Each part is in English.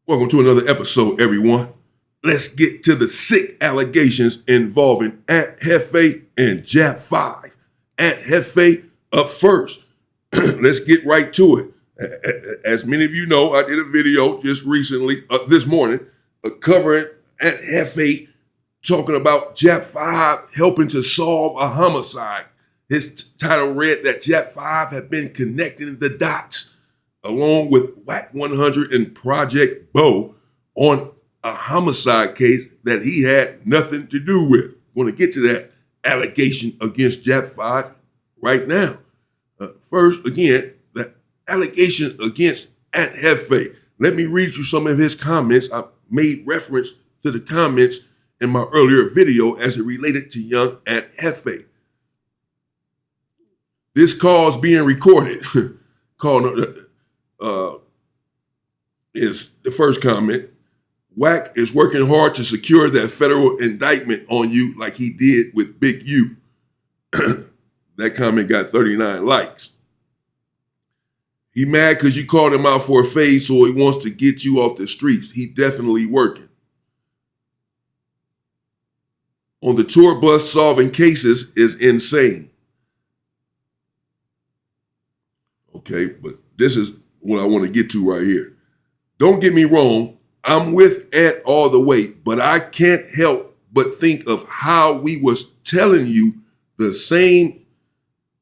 Welcome to another episode, everyone. Let's get to the sick allegations involving Ant Hefe and Jap5. Ant Hefe up first. Let's get right to it. As many of you know, I did a video just recently, this morning, covering Ant Hefe talking about Jap5 helping to solve a homicide. His title read that Jap5 had been connecting the dots along with Whack 100 and Project Bo on a homicide case that he had nothing to do with. Going to get to that allegation against Jap5 right now. First, again, the allegation against Ant Hefe. Let me read you some of his comments. I made reference to the comments in my earlier video as it related to young Ant Hefe. This call is being recorded. Is the first comment. Whack is working hard to secure that federal indictment on you like he did with Big U. That comment got 39 likes. He mad because you called him out for a fade, so he wants to get you off the streets. He definitely working. On the tour bus solving cases is insane. Okay, but this is what I want to get to right here. Don't get me wrong, I'm with Ant all the way, but I can't help but think of how we was telling you the same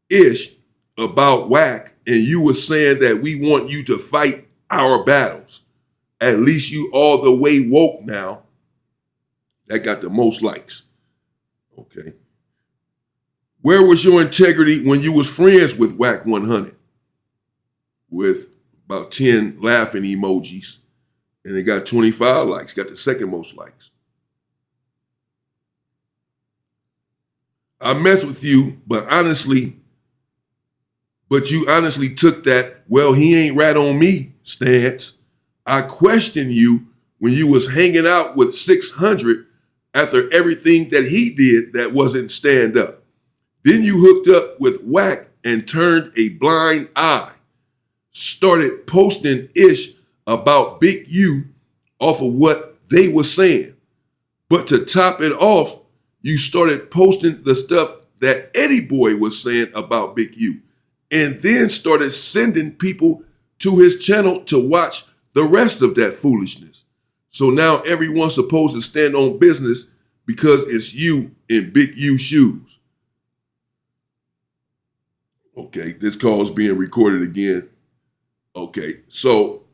ish about Whack, and you were saying that we want you to fight our battles. At least you all the way woke now. That got the most likes. Okay. Where was your integrity when you was friends with Whack 100? With about 10 laughing emojis, and it got 25 likes, got the second most likes. I mess with you, but you honestly took that, well, he ain't rat on me stance. I questioned you when you was hanging out with 600 after everything that he did that wasn't stand up. Then you hooked up with Whack and turned a blind eye. Started posting ish about Big U off of what they were saying. But to top it off, you started posting the stuff that Eddie Boy was saying about Big U, and then started sending people to his channel to watch the rest of that foolishness. So now everyone's supposed to stand on business because it's you in Big U shoes. Okay, this call is being recorded again. Okay, so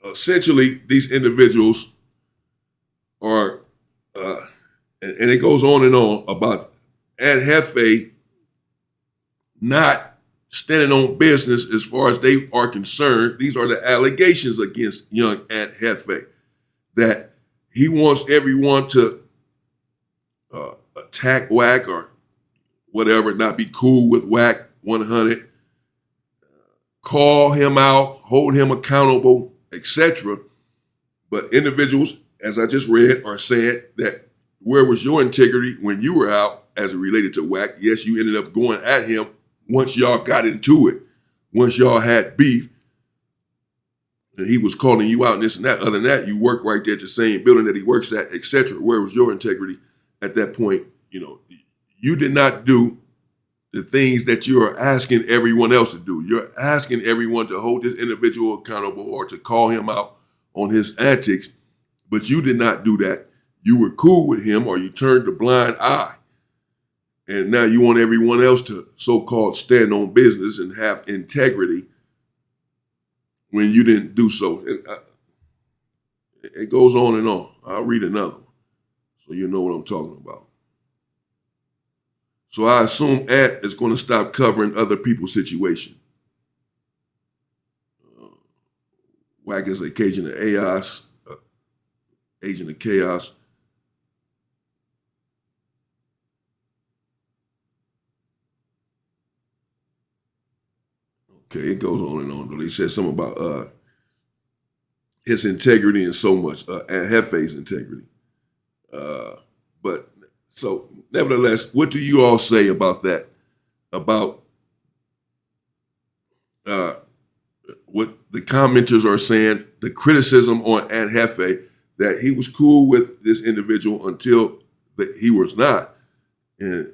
essentially these individuals are, and it goes on and on about Ant Hefe not standing on business as far as they are concerned. These are the allegations against young Ant Hefe, that he wants everyone to attack Whack or whatever, not be cool with Whack 100. Call him out, hold him accountable, etc. But individuals, as I just read, are saying that where was your integrity when you were out as it related to Whack? Yes, you ended up going at him once y'all got into it, once y'all had beef, and he was calling you out and this and that. Other than that, you work right there at the same building that he works at, etc. Where was your integrity at that point? You know, you did not do the things that you are asking everyone else to do. You're asking everyone to hold this individual accountable or to call him out on his antics, but you did not do that. You were cool with him, or you turned a blind eye. And now you want everyone else to so-called stand on business and have integrity when you didn't do so. And it goes on and on. I'll read another one so you know what I'm talking about. So I assume Ant is going to stop covering other people's situation. Whack is an agent of chaos. Agent of chaos. Okay, it goes on and on. He said something about his integrity and so much, and Hefe's integrity. But so, nevertheless, what do you all say about that? About what the commenters are saying the criticism on Ant Hefe that he was cool with this individual until he was not. And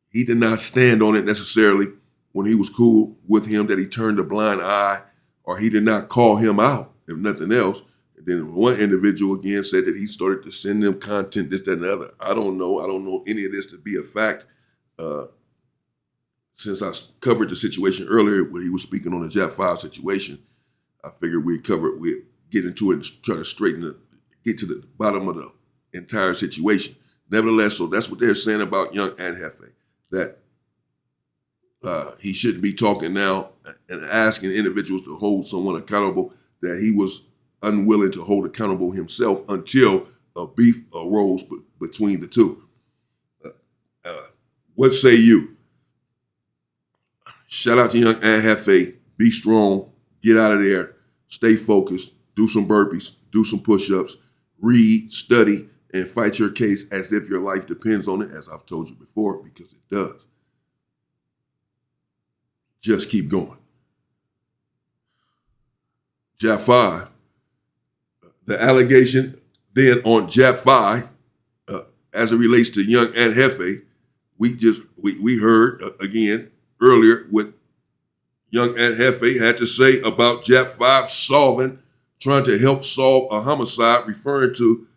he did not stand on it necessarily when he was cool with him, that he turned a blind eye, or he did not call him out, if nothing else. And then one individual again said that he started to send them content, this, that, and the other. I don't know. I don't know any of this to be a fact. Since I covered the situation earlier when he was speaking on the Jap5 situation, I figured we'd get into it and try to get to the bottom of the entire situation. Nevertheless, so that's what they're saying about young Ant Hefe, that he shouldn't be talking now and asking individuals to hold someone accountable that he was unwilling to hold accountable himself until a beef arose between the two. What say you? Shout out to young Ant Hefe. Be strong. Get out of there. Stay focused. Do some burpees. Do some push-ups. Read, study, and fight your case as if your life depends on it, as I've told you before, because it does. Just keep going. Jap5. The allegation then on Jap5, as it relates to young Ant Hefe, we heard again earlier what young Ant Hefe had to say about Jap5 trying to help solve a homicide, referring to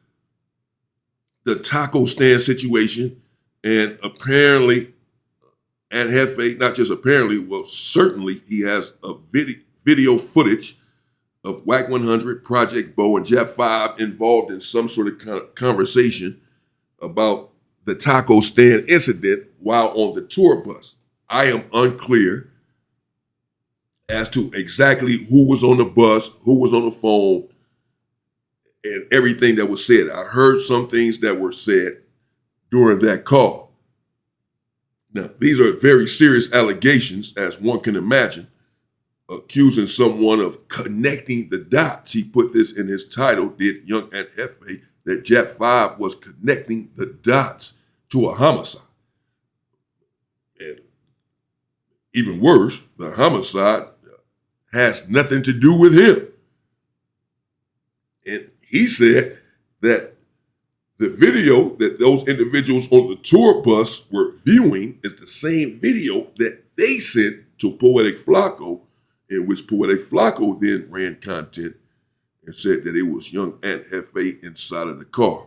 the taco stand situation. And apparently, Ant Hefe, not just apparently, well, certainly he has a video footage of WAC 100, Project Bo, and Jap5 involved in some sort of conversation about the taco stand incident while on the tour bus. I am unclear as to exactly who was on the bus, who was on the phone, and everything that was said. I heard some things that were said during that call. Now, these are very serious allegations, as one can imagine, accusing someone of connecting the dots. He put this in his title, did young Ant Hefe, that Jap5 was connecting the dots to a homicide. And even worse, the homicide has nothing to do with him. And he said that the video that those individuals on the tour bus were viewing is the same video that they sent to Poetic Flacco, in which Poetic Flacco then ran content and said that it was young Ant Hefe inside of the car,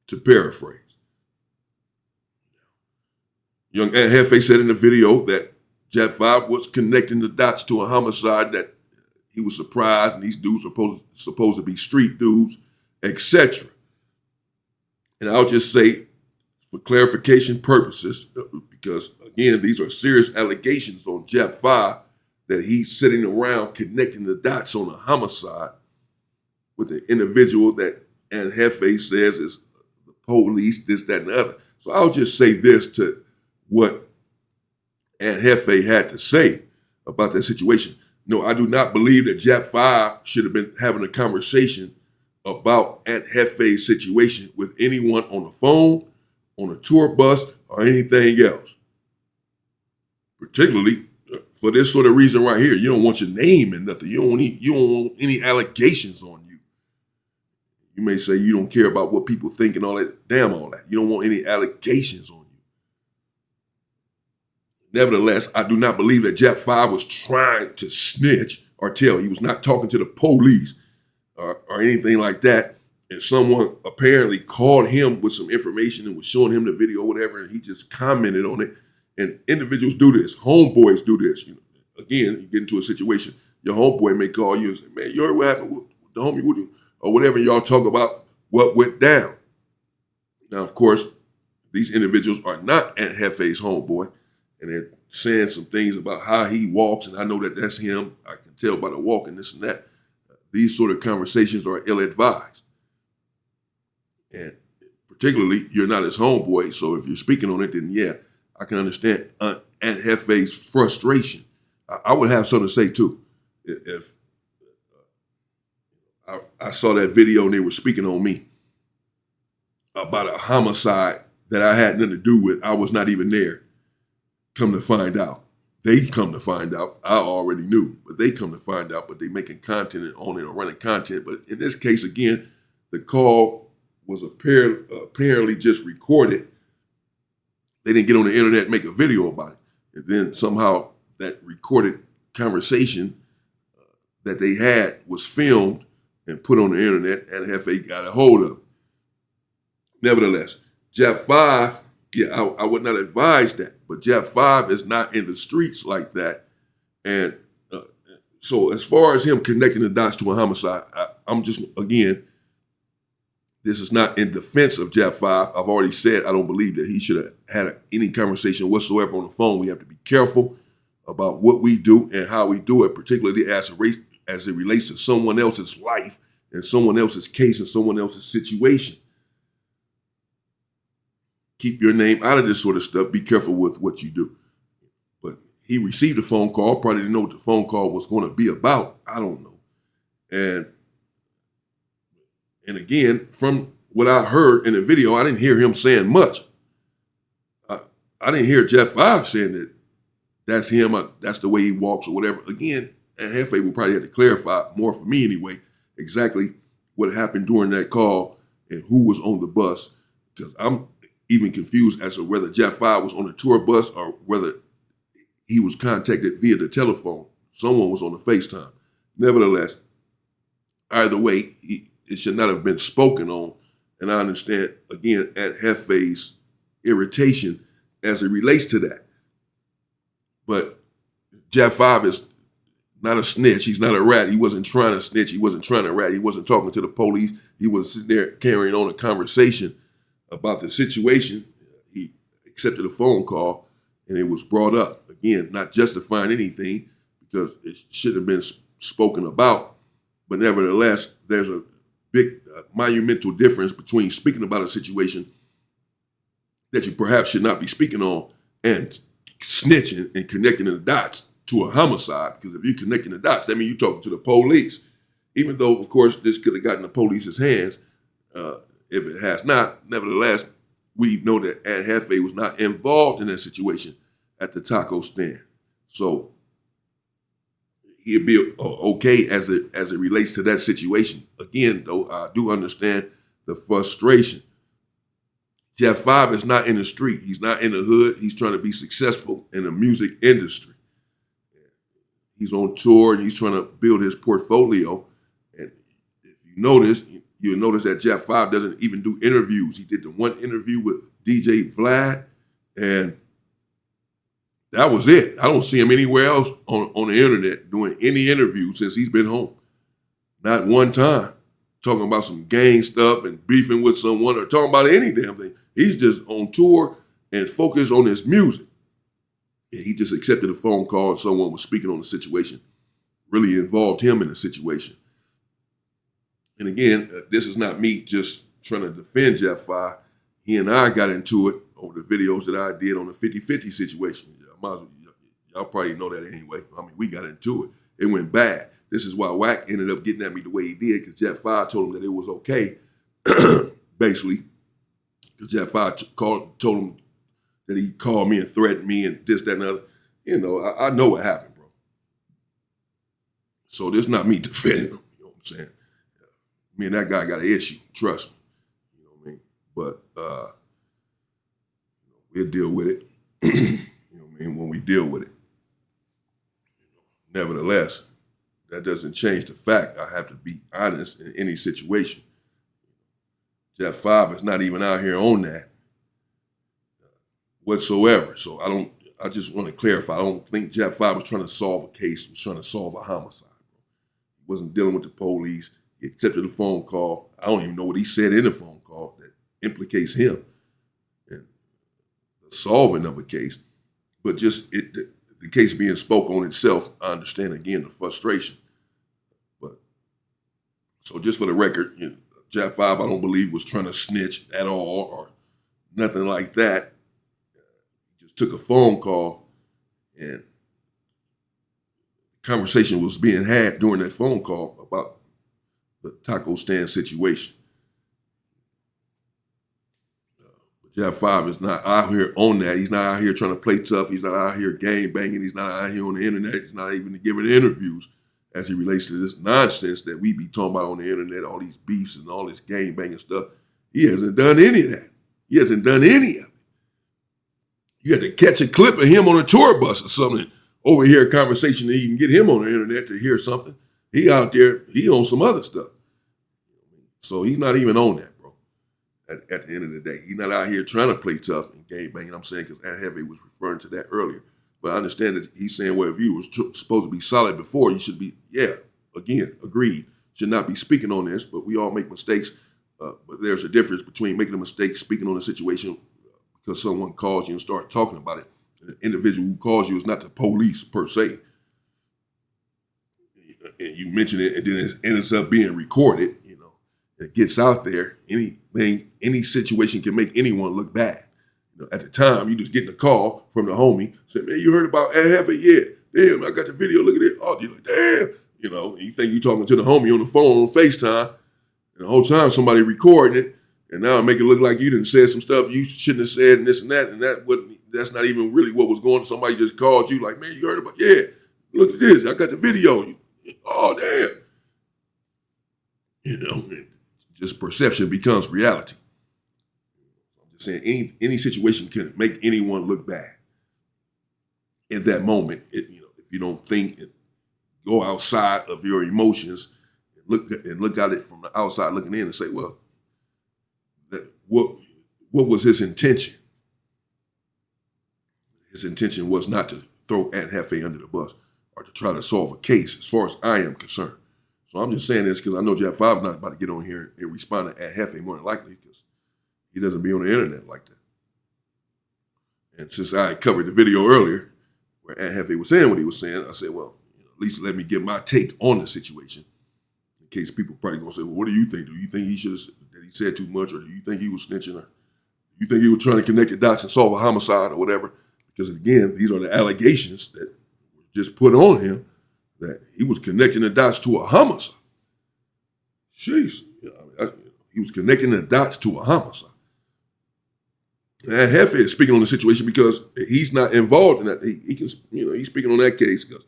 to paraphrase. Young Ant Hefe said in the video that Jap5 was connecting the dots to a homicide, that he was surprised and these dudes are supposed to be street dudes, etc. And I'll just say, for clarification purposes, because again, these are serious allegations on Jap5, that he's sitting around connecting the dots on a homicide with an individual that Ant Hefe says is the police, this, that, and the other. So I'll just say this to what Ant Hefe had to say about that situation. No, I do not believe that Jap5 should have been having a conversation about Ant Hefe's situation with anyone on the phone, on a tour bus, or anything else. Particularly for this sort of reason right here. You don't want your name in nothing. You don't want any allegations on you. You may say you don't care about what people think and all that. Damn all that. You don't want any allegations on you. Nevertheless, I do not believe that Jap5 was trying to snitch or tell. He was not talking to the police or anything like that. And someone apparently called him with some information and was showing him the video or whatever, and he just commented on it. And individuals do this. Homeboys do this. You know, again, you get into a situation, your homeboy may call you and say, man, you heard what happened with the homie with you? Or whatever, y'all talk about what went down. Now, of course, these individuals are not Ant Hefe's homeboy, and they're saying some things about how he walks, and I know that that's him. I can tell by the walk and this and that. These sort of conversations are ill-advised. And particularly, you're not his homeboy, so if you're speaking on it, then yeah, I can understand Ant Hefe's frustration. I would have something to say too. If I saw that video and they were speaking on me about a homicide that I had nothing to do with, I was not even there, come to find out. They come to find out, I already knew, but they come to find out, but they making content on it or running content. But in this case, again, the call was apparently just recorded. They didn't get on the internet and make a video about it. And then somehow that recorded conversation that they had was filmed and put on the internet, and Jefe got a hold of it. Nevertheless, Jap5, yeah, I would not advise that, but Jap5 is not in the streets like that. And so as far as him connecting the dots to a homicide, I'm just, again, this is not in defense of Jap5. I've already said I don't believe that he should have had any conversation whatsoever on the phone. We have to be careful about what we do and how we do it, particularly as it relates to someone else's life and someone else's case and someone else's situation. Keep your name out of this sort of stuff. Be careful with what you do. But he received a phone call, probably didn't know what the phone call was going to be about. I don't know. And again, from what I heard in the video, I didn't hear him saying much. I didn't hear Jap5 saying that that's him, that's the way he walks or whatever. Again, Ant Hefe will probably have to clarify more for me anyway, exactly what happened during that call and who was on the bus, because I'm even confused as to whether Jap5 was on the tour bus or whether he was contacted via the telephone. Someone was on the FaceTime. Nevertheless, either way, it should not have been spoken on. And I understand, again, Ant Hefe's irritation as it relates to that. But Jap5 is not a snitch. He's not a rat. He wasn't trying to snitch. He wasn't trying to rat. He wasn't talking to the police. He was sitting there carrying on a conversation about the situation. He accepted a phone call and it was brought up. Again, not justifying anything because it should have been spoken about. But nevertheless, there's a big monumental difference between speaking about a situation that you perhaps should not be speaking on and snitching and connecting the dots to a homicide. Because if you're connecting the dots, that means you're talking to the police. Even though, of course, this could have gotten the police's hands, if it has not, nevertheless, we know that Ant Hefe was not involved in that situation at the taco stand. So he'd be okay as it relates to that situation. Again, though, I do understand the frustration. Jap5 is not in the street. He's not in the hood. He's trying to be successful in the music industry. He's on tour and he's trying to build his portfolio. And if you notice, you'll notice that Jap5 doesn't even do interviews. He did the one interview with DJ Vlad, and that was it. I don't see him anywhere else on the internet doing any interviews since he's been home. Not one time. Talking about some gang stuff and beefing with someone or talking about any damn thing. He's just on tour and focused on his music. And he just accepted a phone call and someone was speaking on the situation. Really involved him in the situation. And again, this is not me just trying to defend Jap5. He and I got into it over the videos that I did on the 50-50 situation. Y'all probably know that anyway. I mean, we got into it. It went bad. This is why Wack ended up getting at me the way he did, because Jap5 told him that it was okay, basically. Because Jap5 told him that he called me and threatened me and this, that, and the other. You know, I know what happened, bro. So this is not me defending him. You know what I'm saying? Me and that guy got an issue. Trust me. You know what I mean? But we'll deal with it. You know what I mean? When we deal with it. Nevertheless, that doesn't change the fact I have to be honest in any situation. Jap5 is not even out here on that whatsoever. So I just want to clarify. I don't think Jap5 was trying to solve a case, was trying to solve a homicide. He wasn't dealing with the police. He accepted a phone call. I don't even know what he said in the phone call that implicates him in the solving of a case. But just the case being spoke on itself, I understand, again, the frustration. But so just for the record, you know, Jap5, I don't believe was trying to snitch at all or nothing like that. He just took a phone call and conversation was being had during that phone call about the taco stand situation. Jap5 is not out here on that. He's not out here trying to play tough. He's not out here gang banging. He's not out here on the internet. He's not even giving interviews as he relates to this nonsense that we be talking about on the internet, all these beefs and all this gang banging stuff. He hasn't done any of that. He hasn't done any of it. You got to catch a clip of him on a tour bus or something, overhear a conversation to even get him on the internet to hear something. He out there, he on some other stuff. So he's not even on that, bro. At the end of the day, he's not out here trying to play tough and gang banging. I'm saying because Ant Hefe was referring to that earlier. But I understand that he's saying, well, if you were supposed to be solid before, you should be, again, agreed. Should not be speaking on this, but we all make mistakes. But there's a difference between making a mistake, speaking on a situation because someone calls you and start talking about it. The individual who calls you is not the police per se. And you mention it, and then it ends up being recorded. It gets out there. Any situation can make anyone look bad. At the time, you just getting a call from the homie, saying, "Man, you heard about Ant Hefe? Yeah, damn, I got the video. Look at it." Oh, you're like, "Damn," and you think you're talking to the homie on the phone on FaceTime, and the whole time somebody recording it, and now make it look like you done said some stuff you shouldn't have said, and this and that, and that's not even really what was going on. Somebody just called you like, "Man, you heard about? Yeah, look at this. I got the video." Oh, damn. Just perception becomes reality. I'm just saying any situation can make anyone look bad. In that moment, if you don't think and go outside of your emotions and look at it from the outside looking in and say, well, what was his intention? His intention was not to throw Ant Hefe under the bus or to try to solve a case as far as I am concerned. So I'm just saying this because I know Jap5 is not about to get on here and respond to Ant Hefe more than likely because he doesn't be on the internet like that. And since I covered the video earlier where Ant Hefe was saying what he was saying, I said, well, at least let me get my take on the situation. In case people probably gonna say, well, what do you think? Do you think that he said too much, or do you think he was snitching, or do you think he was trying to connect the dots and solve a homicide or whatever? Because again, these are the allegations that were just put on him, that he was connecting the dots to a homicide. Jeez, he was connecting the dots to a homicide. And Jefe is speaking on the situation because he's not involved in that. He can, he's speaking on that case because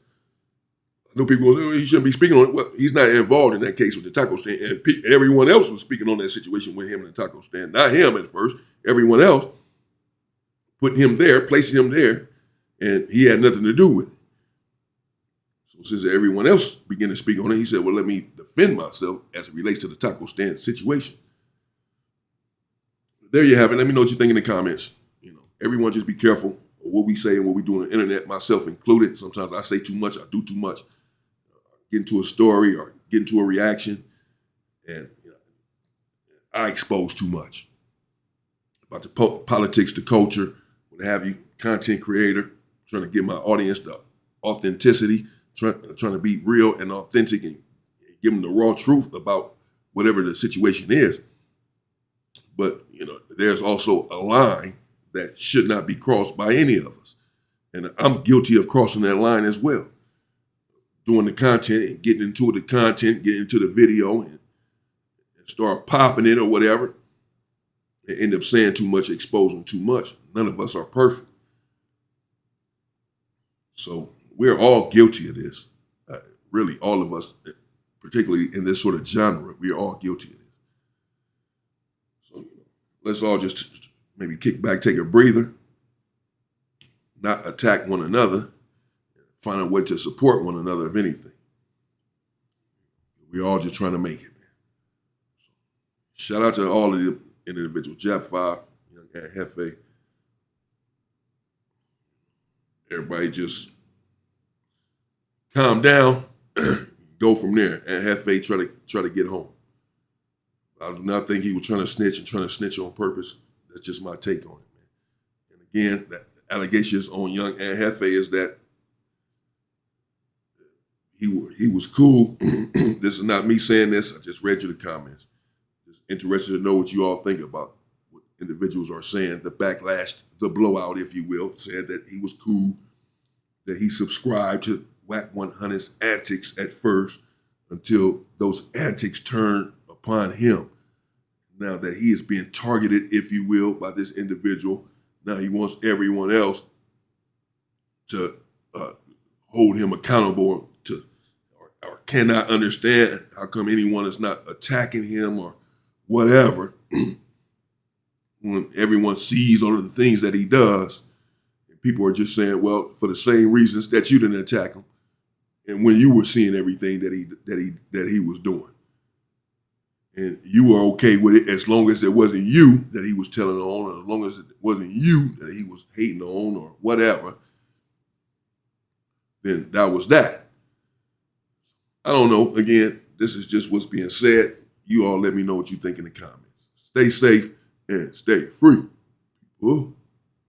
I know people go, oh, he shouldn't be speaking on it. Well, he's not involved in that case with the taco stand, and everyone else was speaking on that situation with him in the taco stand. Not him at first. Everyone else putting him there, placing him there, and he had nothing to do with it. So since everyone else began to speak on it, he said, well, let me defend myself as it relates to the taco stand situation. There you have it. Let me know what you think in the comments. Everyone just be careful of what we say and what we do on the internet, myself included. Sometimes I say too much, I do too much. Get into a story or get into a reaction, and I expose too much about the politics, the culture, what have you, content creator, trying to give my audience the authenticity, trying to be real and authentic and give them the raw truth about whatever the situation is. But, there's also a line that should not be crossed by any of us. And I'm guilty of crossing that line as well. Doing the content and getting into the content, getting into the video and start popping it or whatever. And end up saying too much, exposing too much. None of us are perfect. So we're all guilty of this. Really, all of us, particularly in this sort of genre, we are all guilty of this. So let's all just maybe kick back, take a breather, not attack one another, find a way to support one another, if anything. We're all just trying to make it, man. Shout out to all of the individuals, Jap5, young Ant Hefe. Everybody just calm down, go from there. Ant Hefe try to get home. I do not think he was trying to snitch on purpose. That's just my take on it, man. And again, the allegations on young Ant Hefe is that he was cool. This is not me saying this. I just read you the comments. Just interested to know what you all think about what individuals are saying. The backlash, the blowout, if you will, said that he was cool, that he subscribed to Wack 100's antics at first until those antics turned upon him. now that he is being targeted, if you will, by this individual. Now he wants everyone else to hold him accountable or cannot understand how come anyone is not attacking him or whatever. When everyone sees all of the things that he does, and people are just saying, well, for the same reasons that you didn't attack him, and when you were seeing everything that he was doing, and you were okay with it as long as it wasn't you that he was telling on, or as long as it wasn't you that he was hating on, or whatever, then that was that. I don't know. Again, this is just what's being said. You all let me know what you think in the comments. Stay safe and stay free. Ooh.